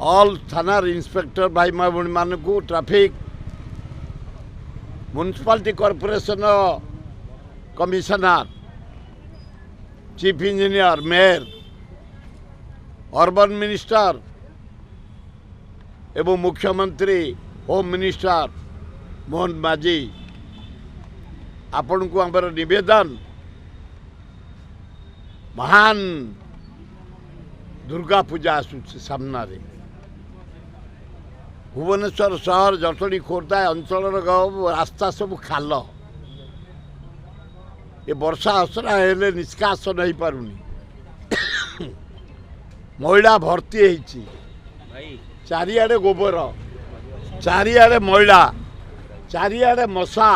All थाना inspector भाई भाई मान को traffic municipality corporation commissioner chief engineer mayor urban minister एवं मुख्यमंत्री होम मिनिस्टर मोहन माझी आपण को आमर निवेदन महान दुर्गा पूजा आसूची सामना रे भुवनेश्वर सहर जटणी खोर्धा अंचल रास्ता सब खाल ये वर्षा असरा हेले निष्कासन हो पारुनी मैला भर्ती होती चारिआडे गोबर चारिआडे मैला चारिआडे मशा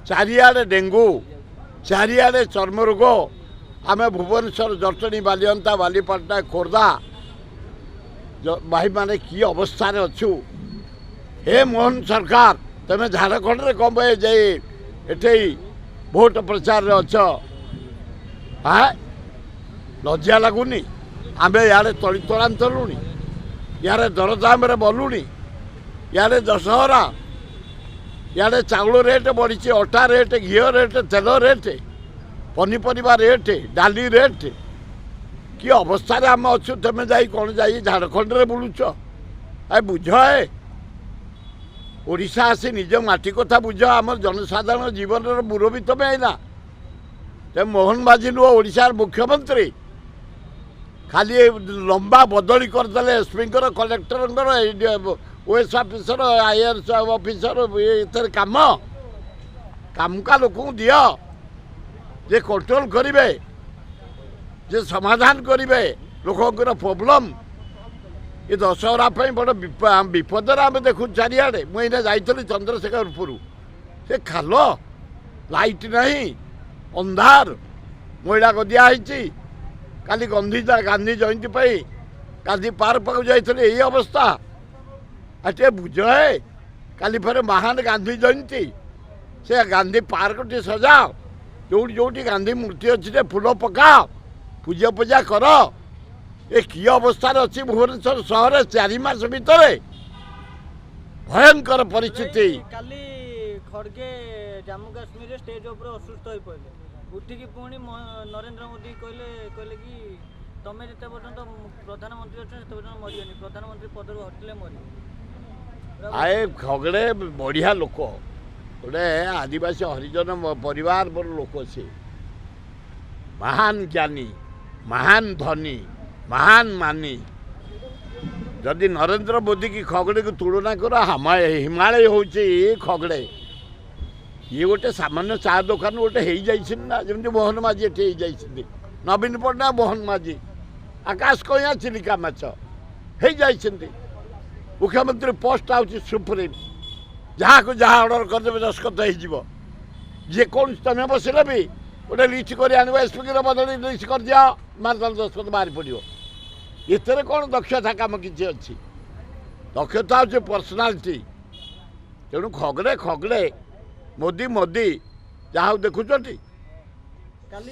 चारिआडे डेंगू चारिआडे चर्म रोग आमे भुवनेश्वर जटणी बालिअंता बालीपाटना खोर्धा भाई माने की अवस्था रे अच्छु हे मोहन सरकार तमे झारखंड रे कम जाए एठे भोट प्रचार रे अच्छ हाँ लज्जा लगुनि आमे यारे तली तलांतलुनी यारे दरदाम रे बोलुनी यारे दशहरा यारे चाउल रेट बढ़ी अटा रेट घी रेट तेल रेट पनीपरिया रेट डाली रेट कि अवस्था आम अच्छु तुम जा कौन जा झारखंड रे बुलुच आ बुझ है ओडिशा आसी निज माटी कथा बुझ आम जनसाधारण जीवन मुरबी तुम आईना ते मोहन माझी नुह ओडिशार मुख्यमंत्री खाली लंबा बदली करदे SP collector OS officer IRS officer ये काम काम का लोक दियो जे कंट्रोल करेंगे जे समाधान करेंगे लोकर प्रोब्लेम ये दशहरा बड़ विपद आम देखु चारिआडे मुझे जाइली चंद्रशेखरपुर से खाल लाइट नहीं अंधार मैला गदिया काली गांधी जयंती गांधी पार्क पाक जाइए यही अवस्था आटे बुझ है काली फेर महान गांधी जयंती से गांधी पार्क टी सजाओ जो जोटी गांधी मूर्ति अच्छी फूल पकाओ पूजा पूजा कर ये कि अवस्था अच्छी भुवनेश्वर सहर 4 मास भितर भयंकर परिस्थिति खड़गे जम्मू काश्मीर स्टेज उपर असुस्थ हो पड़े उठिकी पुणी नरेंद्र मोदी कहले कि तमें जिते पर्यटन प्रधानमंत्री अच्छे मरियनि प्रधानमंत्री पद हटिले मर आए खगड़े बढ़िया लोक गोटे आदिवासी हरिजन परिवार लोक से महान ज्ञानी महान धनी महान मानी जदि नरेंद्र मोदी की खगड़े को तुलना कर हिमालय हूँ खगड़े ये गोटे सामान्य चा दुकान गोटे हो ना जमी मोहन माझी एटी नवीन पट्टनायक मोहन माझी आकाश कइया चिलिका माछ हो मुख्यमंत्री पोस्ट आउची सुप्रीम जहाँ को जहाँ ऑर्डर करदे दस्खत हो जेकोसी तुम बसले भी गोटे लिस्ट कर आने एसपी बदली लिस्ट कर दिया मारदल दस्खत बाहरी पड़ो इतने कौन दक्षता कम किसी अच्छी दक्षता हूँ पर्सनालीटी तेणु खगड़े खगड़े मोदी मोदी जहाँ देखुच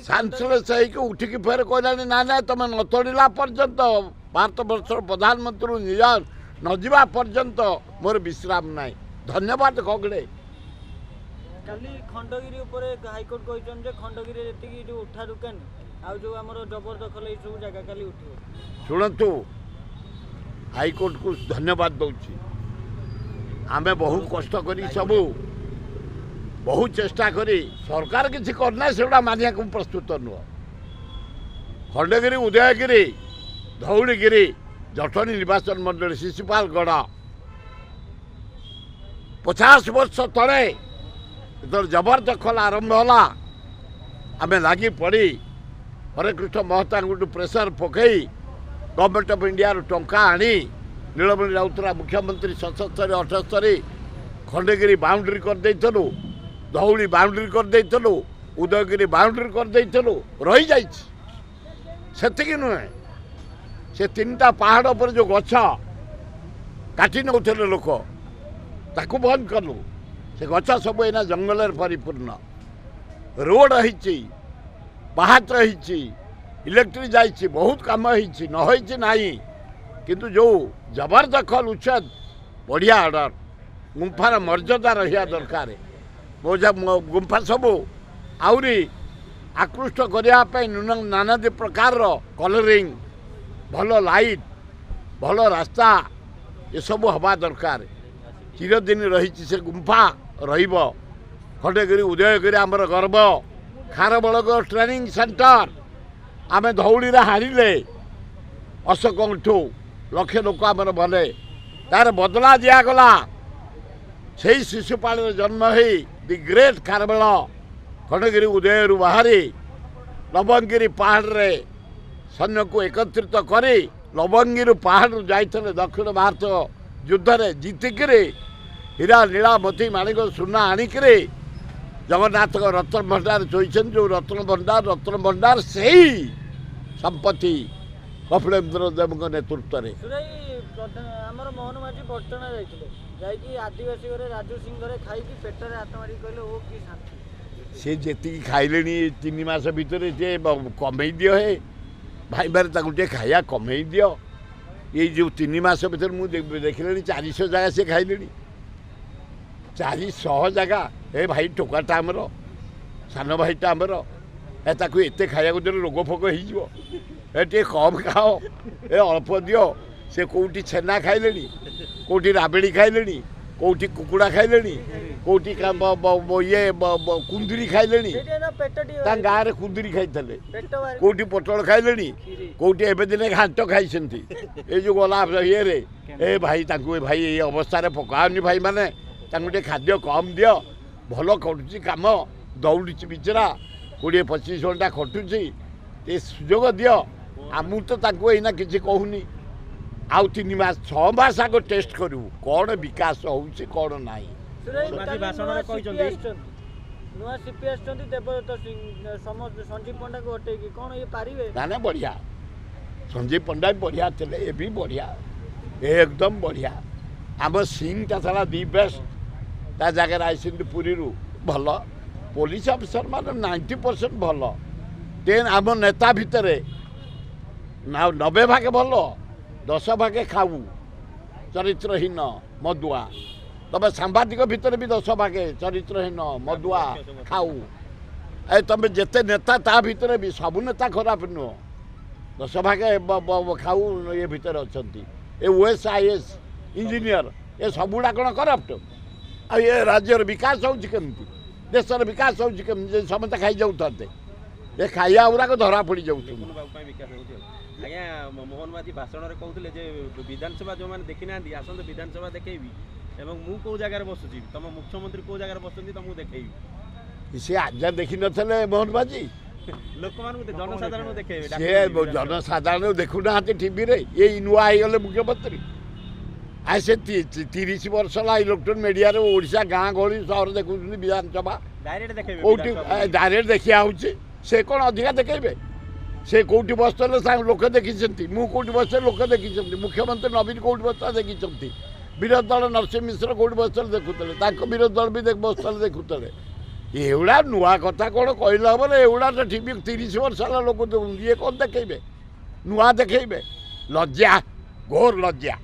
सांसलेस उठिकी फेर कहलानी ना ना तुम न तोड़ा पर्यंत भारत वर्ष प्रधानमंत्री निज न जा पर्यंत मोर विश्राम ना धन्यवाद खगड़े काली खंडगिरी ऊपर हाईकोर्ट कहते खंडगिरी जी उठा रुकानी आ जो आम जबरदखल ये सब जगह काली उठो शुणु हाईकोर्ट को धन्यवाद दूची आमे बहु कष्ट करी सबू बहु चेष्टा करी सरकार किसी करना से मानिया को प्रस्तुत नुह खंडगिरी उदयगिरी धौलीगिरी जटनी निर्वाचन मंडल शिशुपालगढ़ 50 वर्ष तले जो जबरदखल आरंभ होला आमे लगी पड़ी हरे कृष्ण महता गोटे प्रेसर पकई गवर्नमेंट ऑफ इंडिया टंका आनी नीलमणि राउतरा मुख्यमंत्री 77 78 खंडगिरी बाउंड्री करदेलु धौली बाउंड्री करदेलु उदयगिरी बाउंड्री करदेलु रही जाती नुहे से 3टा पहाड़ पर जो गछ काटी नौले लोक ताकू बंद कलु से गछ सब एना जंगल परिपूर्ण रोड रही पाहाच रही इलेक्ट्रिक जाइए बहुत कम हो नहीं किंतु जो जबरदखल उच्छेद बढ़िया ऑर्डर गुंफार मर्यादा रहा दरकार गुंफा सबू आहरी आकृष्ट करने नानादी प्रकार कलरिंग भल लाइट भल रास्ता ये सब हवा दरकार चिरदिन रही से गुंफा खंडगिरी उदयगिरी आमर गर्व खारबलग ट्रेनिंग सेंटर आम धौली हारिले अशोकठू लक्षे लोक आमर भले तार बदला दिगला से शिशुपाल जन्म हो दि ग्रेट खारबेल खंडगिरी उदयरू बाहरी लवंगिरी पहाड़ सैन्य को एकत्रित करी लवंगिरी पहाड़ जाते दक्षिण भारत युद्ध में जीतिकी हीरा नीला मोती माणिक सुना आणिक जगन्नाथ रत्न भंडार चोईन जो रत्न भंडार से ही संपत्ति कपिलेन्द्र देव नेतृत्व में आमर मोहन माझी पटना जाइए आदिवासी घरे राजू सिंह घरे खाई पेटर हाथ मारी कहले ओ की शांति सी जी खाइले 3 मास भितर सी कमे दियो है भाई बारे खाया कमे दियो ये जो 3 मास भर मुझे देखिले 400 जगह से खाइले 400 जगह ए भाई टोकाटा आमर सान भाईटा आमर ताकू एत खाया रोग फोग हो कम खाओ ए अल्प दियो से कौटी छेना खाइले कौटी राबड़ी खाइले कौटी कुकुड़ा खाइले कौटी ये कुंदरी खाइले गाँव में कुंदरी खाई कौटी पोटल खाइले कौटी एवं दिन घाट खाई ये जो गला ये ए भाई भाई ये अवस्था पकाओनी भाई मैंने खाद्य कम दियो भल कटुची कम दौड़ी बिचरा 20-25 घंटा खटुची ये सुजोग दियो आमु तो एना किसी कहूनी आउ 3 मास 6 मास आग टेस्ट करू कौन विकास होउछि कौन नाही संजीव पंडा को हटेकी कौन ये पारिबे ना बढ़िया संजीव पंडा बढ़िया थे ये भी बढ़िया एकदम बढ़िया आम सिंह टा था दि बेस्ट ता जगह आई पुरी भल पुलिस अफिसर मान 90% भल तेन आम नेता भितर 90 भाग भल 10 भागे खाऊ चरित्रहीन मदुआ तब सांबादिक भितर भी 10 भागे चरित्रहीन मदुआ खाऊ ए तुम जिते नेता ता भितर भी सबू नेता खराब नुह 10 भागे खाऊ ये भितर अच्छा ओएस आईएएस इंजीनियर ये सबुड़ा कौन करप्ट आ ये राज्यर विकास होमती देशर विकास होमती समस्त खाई जाते ये खाइया गुराक धरा पड़ जाऊँ आज्ञा मोहन माझी भाषण में कहते विधानसभा जो मैंने देखी ना आसते विधानसभा देखी एवं मु कौ जगार बसुची तुम मुख्यमंत्री कौ जगार बसुँच तुमको देखी सी आज्ञा देखी नथिले मोहन माझी लोक जनसाधारण देखे जनसाधारण देखुना टीवी रे ये नुआ हो मुख्यमंत्री आ से 30 वर्ष है इलेक्ट्रोन मीडिया ओडिशा गाँ गहली सहर देखुं विधानसभा कौटी डायरेक्ट देखिया से कौन अधिका देखेबे से कौटी बसते लोक देखी मुझे बसते लोक देखी मुख्यमंत्री नवीन कौटी बसता देखी विरोधी दल नरसिंह मिश्र कौटी बसते देखुते विरोधी दल भी बसते देखुते एगुड़ा नुआ कथा कौन कहला बोले एगुड़ा तो टीवी 30 वर्ष है लोक ये कौन देखेबे नुआ देखेबे लज्जा घोर लज्जा।